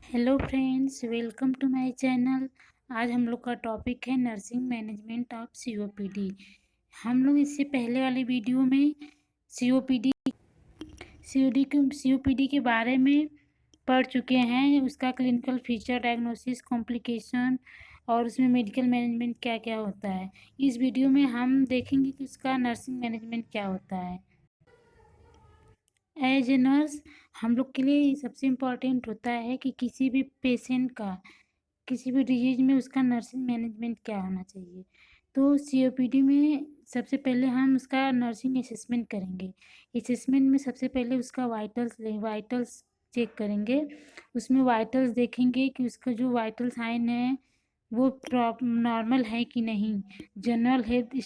Hello friends, welcome to my channel. आज हम लोग का टॉपिक है नर्सिंग मैनेजमेंट ऑफ सीओपीडी। हम लोग इससे पहले वाली वीडियो में सीओपीडी सीओपीडी के बारे में पढ़ चुके हैं, उसका क्लिनिकल फीचर, डायग्नोसिस, कॉम्प्लिकेशन और उसमें मेडिकल मैनेजमेंट क्या क्या होता है। इस वीडियो में हम देखेंगे कि उसका नर्सिंग मैनेजमेंट क्या होता है। एज ए नर्स हम लोग के लिए सबसे इम्पॉर्टेंट होता है कि किसी भी पेशेंट का किसी भी डिजीज में उसका नर्सिंग मैनेजमेंट क्या होना चाहिए। तो सीओपीडी में सबसे पहले हम उसका नर्सिंग असेसमेंट करेंगे। असेसमेंट में सबसे पहले उसका वाइटल्स चेक करेंगे। उसमें वाइटल्स देखेंगे कि उसका जो वाइटल साइन है वो नॉर्मल है कि नहीं। जनरल हेल्थ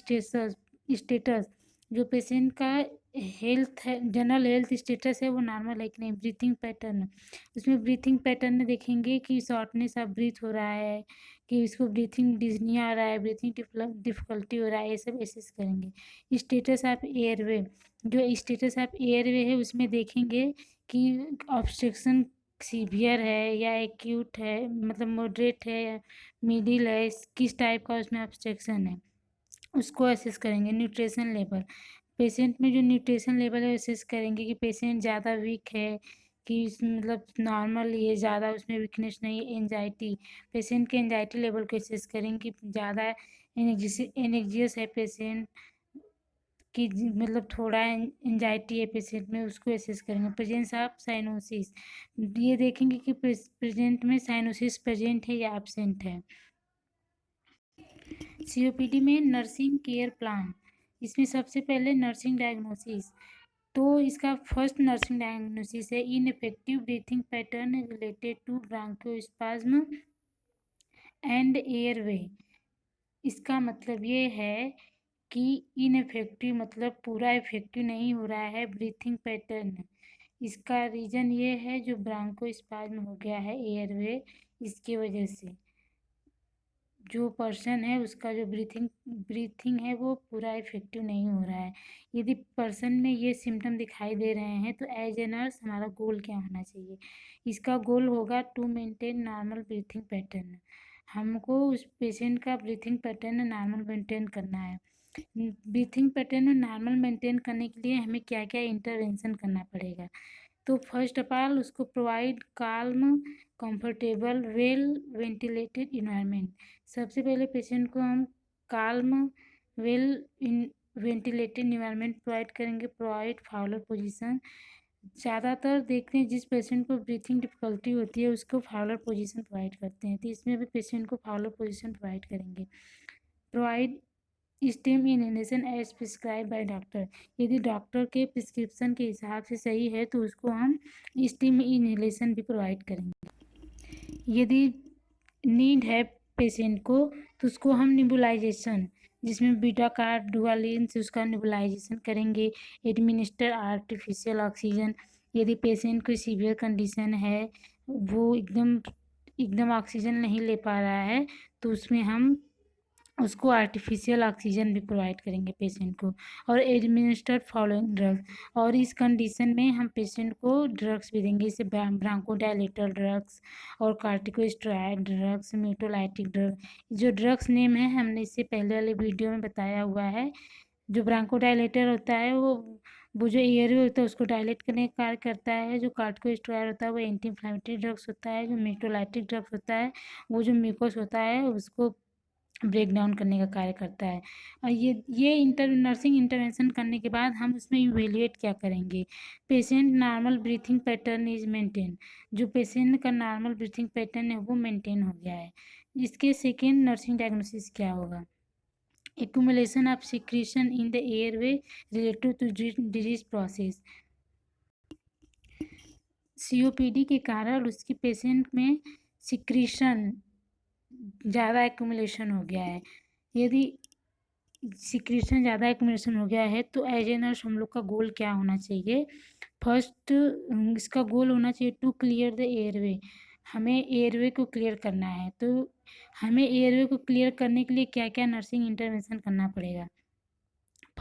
स्टेटस जो पेशेंट का हेल्थ है, जनरल हेल्थ स्टेटस है वो नॉर्मल है कि नहीं। ब्रीथिंग पैटर्न, उसमें ब्रीथिंग पैटर्न में देखेंगे कि शॉर्टनेस ऑफ ब्रीथ हो रहा है, कि इसको ब्रीथिंग डिजनिया आ रहा है, ब्रीथिंग डिफिकल्टी हो रहा है, ये सब एसेस करेंगे। स्टेटस ऑफ एयरवे, जो स्टेटस ऑफ एयरवे है उसमें देखेंगे कि ऑब्स्ट्रक्शन सीवियर है या एक्यूट है, मतलब मॉडरेट है या मिडिल है, किस टाइप का उसमें ऑब्स्ट्रक्शन है उसको असेस करेंगे। न्यूट्रिशन लेवल, पेशेंट में जो न्यूट्रिशन लेवल है असेस करेंगे कि पेशेंट ज़्यादा वीक है कि मतलब नॉर्मल ये ज़्यादा उसमें वीकनेस नहीं है। एंजाइटी, पेशेंट के एंजाइटी लेवल को असेस करेंगे कि ज़्यादा एनेक्जियस है पेशेंट कि मतलब थोड़ा एंजाइटी है पेशेंट में, उसको असेस करेंगे। प्रेजेंस ऑफ साइनोसिस, ये देखेंगे कि प्रेजेंट में साइनोसिस प्रेजेंट है या एब्सेंट है। सीओपीडी में नर्सिंग केयर प्लान, इसमें सबसे पहले नर्सिंग डायग्नोसिस। तो इसका फर्स्ट नर्सिंग डायग्नोसिस है ineffective breathing pattern related to bronchospasm and airway. इसका मतलब ये है कि इनफेक्टिव मतलब पूरा इफेक्टिव नहीं हो रहा है ब्रीथिंग पैटर्न। इसका रीज़न ये है जो ब्रांकोस्पाज्म हो गया है एयरवे, इसकी वजह से जो पर्सन है उसका जो ब्रीथिंग है वो पूरा इफेक्टिव नहीं हो रहा है। यदि पर्सन में ये सिम्टम दिखाई दे रहे हैं तो एज ए नर्स हमारा गोल क्या होना चाहिए। इसका गोल होगा to maintain normal breathing pattern. हमको उस पेशेंट का ब्रीथिंग पैटर्न नॉर्मल मेंटेन करना है। ब्रीथिंग पैटर्न नॉर्मल मेंटेन करने के लिए हमें क्या क्या इंटरवेंशन करना पड़ेगा। तो फर्स्ट ऑफ ऑल उसको provide calm, comfortable, well ventilated environment. सबसे पहले पेशेंट को हम calm, well ventilated environment provide करेंगे। प्रोवाइड फाउलर पोजीशन, ज़्यादातर देखते हैं जिस पेशेंट को ब्रीथिंग डिफिकल्टी होती है उसको फाउलर पोजीशन प्रोवाइड करते हैं, तो इसमें भी पेशेंट को फाउलर पोजीशन प्रोवाइड करेंगे। Provide steam inhalation as prescribe by doctor, यदि डॉक्टर के प्रिस्क्रिप्शन के हिसाब से सही है तो उसको हम स्टेम इनहेलेशन भी प्रोवाइड करेंगे। यदि नीड है पेशेंट को तो उसको हम निबुलाइजेशन, जिसमें बीटा कार्डुआलिन से उसका निबुलाइजेशन करेंगे। एडमिनिस्टर आर्टिफिशियल ऑक्सीजन, यदि पेशेंट कोई सीवियर कंडीशन है, वो एकदम एकदम ऑक्सीजन नहीं ले पा रहा है, तो उसमें हम उसको आर्टिफिशियल ऑक्सीजन भी प्रोवाइड करेंगे पेशेंट को। और एडमिनिस्टर्ड फॉलोइंग ड्रग्स, और इस कंडीशन में हम पेशेंट को ड्रग्स भी देंगे, जैसे ब्रांकोडायलेटर ड्रग्स और कार्टिकोस्टेरॉइड ड्रग्स, म्यूटोलाइटिक ड्रग। जो ड्रग्स नेम है हमने इससे पहले वाले वीडियो में बताया हुआ है। जो ब्रांकोडायलेटर होता है वो जो एयरवे होता है उसको डायलेट करने का कार्य करता है। जो कार्टिकोस्टेरॉइड होता है वो एंटी इन्फ्लेमेटरी ड्रग्स होता है। जो म्यूटोलाइटिक ड्रग्स होता है वो जो म्यूकोस होता है उसको ब्रेक डाउन करने का कार्य करता है। और ये नर्सिंग इंटरवेंशन करने के बाद हम उसमें इवेल्युएट क्या करेंगे। Patient normal breathing pattern is maintain, जो पेशेंट का नॉर्मल ब्रीथिंग पैटर्न है वो मेंटेन हो गया है। इसके सेकेंड नर्सिंग डायग्नोसिस क्या होगा। Accumulation of secretion in the airway related to disease process, COPD के कारण उसकी पेशेंट में सिक्रीशन ज़्यादा एक्यूमुलेशन हो गया है। यदि सिक्रीशन ज़्यादा एक्यूमुलेशन हो गया है तो एज ए नर्स हम लोग का गोल क्या होना चाहिए। फर्स्ट इसका गोल होना चाहिए टू क्लियर द एयरवे, हमें एयरवे को क्लियर करना है। तो हमें एयरवे को क्लियर करने के लिए क्या क्या नर्सिंग इंटरवेंशन करना पड़ेगा।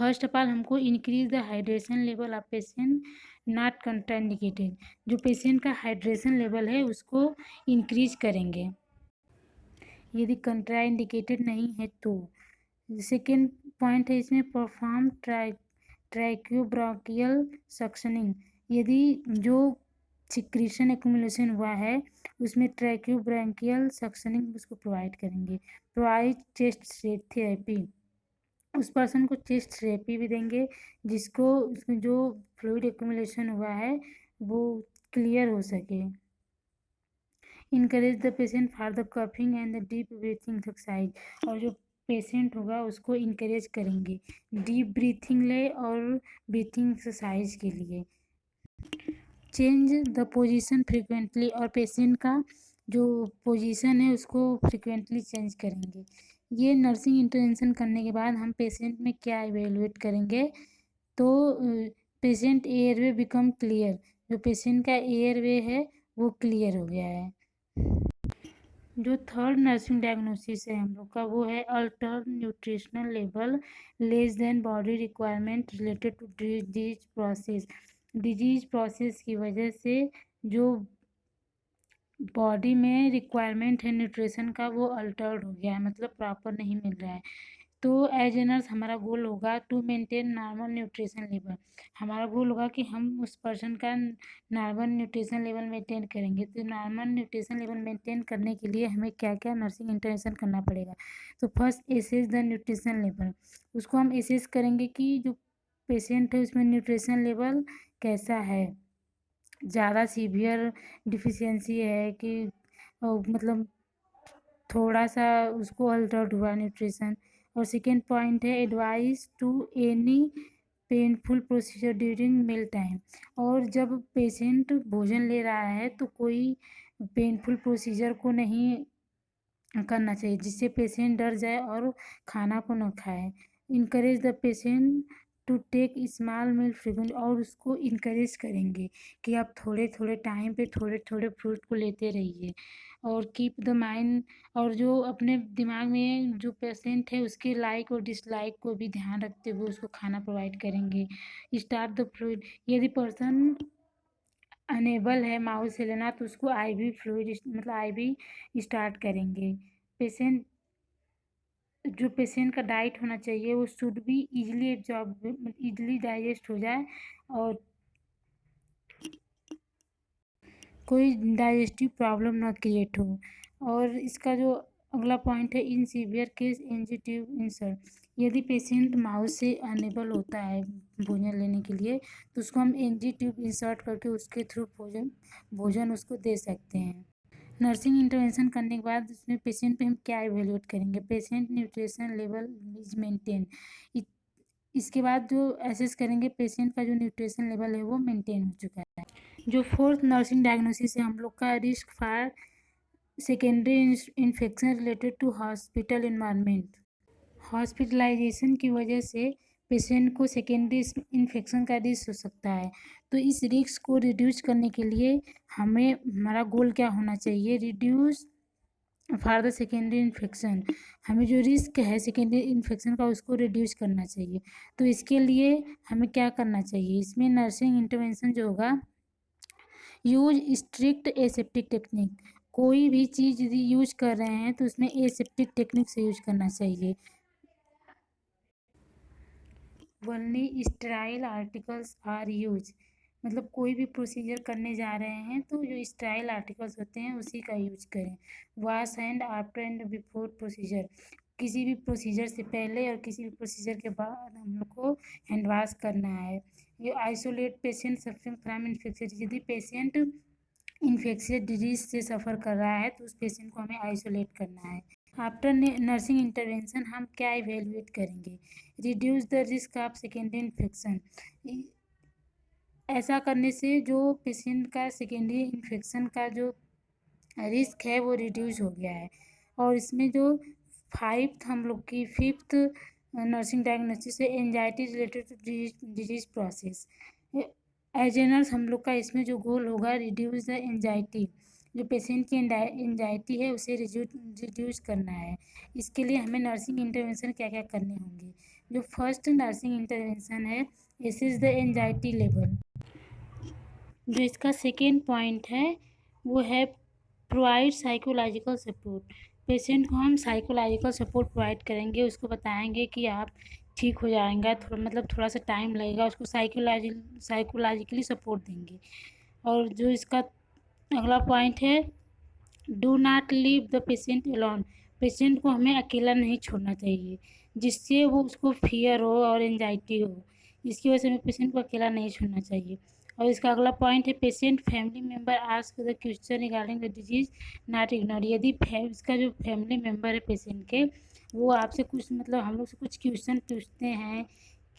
फर्स्ट ऑफ ऑल हमको increase the hydration level of patient not contraindicated. जो पेशेंट का हाइड्रेशन लेवल है उसको इंक्रीज करेंगे यदि कंट्राइंडिकेटेड नहीं है तो। सेकेंड पॉइंट है इसमें परफॉर्म ट्रैक्योब्रांकियल सक्शनिंग। यदि जो सिक्रीशन एक्युमुलेशन हुआ है उसमें ट्रैक्योब्रांकियल सक्शनिंग उसको प्रोवाइड करेंगे। प्रोवाइड चेस्ट थेरेपी, उस पर्सन को चेस्ट थेरेपी भी देंगे जिसको उसमें जो फ्लूइड एक्युमुलेशन हुआ है वो क्लियर हो सके। Encourage the patient for the coughing and the deep breathing exercise, और जो पेशेंट होगा उसको इनकरेज करेंगे डीप ब्रीथिंग ले और ब्रीथिंग एक्सरसाइज के लिए। चेंज द पोजीशन फ्रिक्वेंटली, और पेशेंट का जो पोजीशन है उसको फ्रिक्वेंटली चेंज करेंगे। ये नर्सिंग इंटरवेंशन करने के बाद हम पेशेंट में क्या इवेलुएट करेंगे तो पेशेंट एयरवे बिकम क्लियर, जो पेशेंट का एयरवे है वो क्लियर हो गया है। जो थर्ड नर्सिंग डायग्नोसिस है हम लोग का वो है alter nutritional level less than body requirement related to disease process. Disease process की वजह से जो बॉडी में रिक्वायरमेंट है न्यूट्रिशन का वो अल्टर्ड हो गया है, मतलब प्रॉपर नहीं मिल रहा है। तो एज ए नर्स हमारा गोल होगा to maintain normal nutrition level. हमारा गोल होगा कि हम उस पर्सन का नॉर्मल न्यूट्रिशन लेवल मेंटेन करेंगे। तो नॉर्मल न्यूट्रिशन लेवल मेंटेन करने के लिए हमें क्या क्या नर्सिंग इंटरवेंशन करना पड़ेगा। तो first assess the nutrition level, उसको हम एसेस करेंगे कि जो पेशेंट है उसमें न्यूट्रिशन लेवल कैसा है, ज़्यादा सीवियर डिफिशियंसी है कि मतलब थोड़ा सा उसको अल्टर्ड हुआ न्यूट्रिशन। और सेकेंड पॉइंट है advice to any painful procedure during meal time, और जब पेशेंट भोजन ले रहा है तो कोई पेनफुल प्रोसीजर को नहीं करना चाहिए जिससे पेशेंट डर जाए और खाना को न खाए। Encourage the patient to take small meal frequent, और उसको इनकरेज करेंगे कि आप थोड़े थोड़े टाइम पे थोड़े थोड़े फ्रूट को लेते रहिए। और कीप द माइंड, और जो अपने दिमाग में जो पेशेंट है उसके लाइक और डिसलाइक को भी ध्यान रखते हुए उसको खाना प्रोवाइड करेंगे। स्टार्ट द फ्लूइड, यदि पर्सन अनेबल है माउथ से लेना तो उसको आईवी फ्लूइड मतलब आईवी स्टार्ट करेंगे। पेशेंट जो पेशेंट का डाइट होना चाहिए वो शुड भी इजीली एब्जॉर्ब इजीली डाइजेस्ट हो जाए और कोई डाइजेस्टिव प्रॉब्लम ना क्रिएट हो। और इसका जो अगला पॉइंट है in severe case NG tube insert, यदि पेशेंट माउथ से अनेबल होता है भोजन लेने के लिए तो उसको हम एनजी ट्यूब इंसर्ट करके उसके थ्रू भोजन उसको दे सकते हैं। नर्सिंग इंटरवेंशन करने के बाद उसमें पेशेंट पे हम क्या इवेल्युएट करेंगे, patient nutrition level is maintain. इसके बाद जो एसेस करेंगे पेशेंट का जो न्यूट्रिशन लेवल है वो मेंटेन हो चुका है। जो फोर्थ नर्सिंग डायग्नोसिस है हम लोग का risk for secondary infection related to hospital environment. Hospitalization की वजह से पेशेंट को सेकेंडरी इन्फेक्शन का रिस्क हो सकता है। तो इस रिस्क को रिड्यूस करने के लिए हमें हमारा गोल क्या होना चाहिए, reduce for the secondary infection. हमें जो रिस्क है सेकेंडरी इन्फेक्शन का उसको रिड्यूस करना चाहिए। तो इसके लिए हमें क्या करना चाहिए, इसमें नर्सिंग इंटरवेंशन जो होगा यूज स्ट्रिक्ट एसेप्टिक टेक्निक। कोई भी चीज़ यदि यूज कर रहे हैं तो उसमें एसेप्टिक टेक्निक से यूज करना चाहिए। Only sterile articles are use, मतलब कोई भी प्रोसीजर करने जा रहे हैं तो जो स्टेराइल आर्टिकल्स होते हैं उसी का यूज करें। Wash hand after and before procedure, किसी भी प्रोसीजर से पहले और किसी भी प्रोसीजर के बाद हम लोग को हैंड वॉश करना है। ये isolate patient suffering from infection, यदि पेशेंट इन्फेक्शियस डिजीज से सफ़र कर रहा है तो उस पेशेंट को हमें आइसोलेट करना है। आफ्टर नर्सिंग इंटरवेंशन हम क्या इवेल्युएट करेंगे, reduce the risk of secondary infection. ऐसा करने से जो पेशेंट का सेकेंडरी इन्फेक्शन का जो रिस्क है वो रिड्यूस हो गया है। और इसमें जो फिफ्थ नर्सिंग डायग्नोसिस है anxiety related to disease process. As a nurse हम लोग का इसमें जो गोल होगा रिड्यूस द एंजाइटी, जो पेशेंट की एंजाइटी है उसे रिड्यूस करना है। इसके लिए हमें नर्सिंग इंटरवेंशन क्या क्या करने होंगे, जो फर्स्ट नर्सिंग इंटरवेंशन है, एसेस द एंजाइटी लेवल। जो इसका सेकेंड पॉइंट है वो है प्रोवाइड साइकोलॉजिकल सपोर्ट। पेशेंट को हम साइकोलॉजिकल सपोर्ट प्रोवाइड करेंगे, उसको बताएंगे कि आप ठीक हो जाएगा, थोड़ा सा टाइम लगेगा, उसको साइकोलॉजिकली सपोर्ट देंगे। और जो इसका अगला पॉइंट है, do not leave the patient alone. Patient को हमें अकेला नहीं छोड़ना चाहिए, जिससे वो उसको फियर हो और एंजाइटी हो, इसकी वजह से हमें पेशेंट को अकेला नहीं छोड़ना चाहिए। और इसका अगला पॉइंट है, patient family member ask the question regarding the disease not ignore. यदि इसका जो फैमिली मेम्बर है पेशेंट के, वो आपसे कुछ मतलब हम लोग से कुछ क्वेश्चन पूछते हैं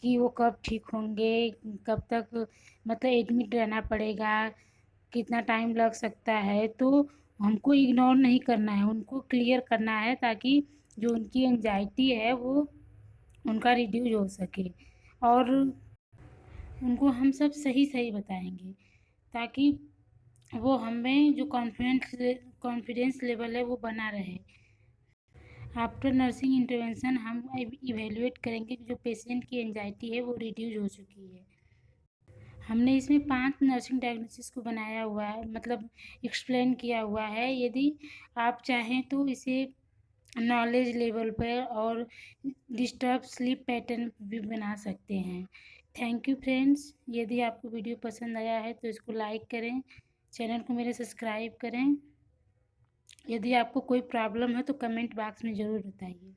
कि वो कब ठीक होंगे, कब तक मतलब एडमिट रहना पड़ेगा, कितना टाइम लग सकता है, तो हमको इग्नोर नहीं करना है, उनको क्लियर करना है, ताकि जो उनकी एंजाइटी है वो उनका रिड्यूस हो सके। और उनको हम सब सही सही बताएंगे, ताकि वो हमें जो कॉन्फिडेंस लेवल है वो बना रहे। आफ्टर नर्सिंग इंटरवेंशन हम इवेल्युएट करेंगे कि जो पेशेंट की एंजाइटी है वो रिड्यूस हो चुकी है। हमने इसमें 5 नर्सिंग डायग्नोसिस को बनाया हुआ है, मतलब एक्सप्लेन किया हुआ है। यदि आप चाहें तो इसे नॉलेज लेवल पर और डिस्टर्ब स्लीप पैटर्न भी बना सकते हैं। Thank you friends. यदि आपको वीडियो पसंद आया है तो इसको लाइक करें, चैनल को मेरे सब्सक्राइब करें। यदि आपको कोई प्रॉब्लम है तो कमेंट बॉक्स में ज़रूर बताइए।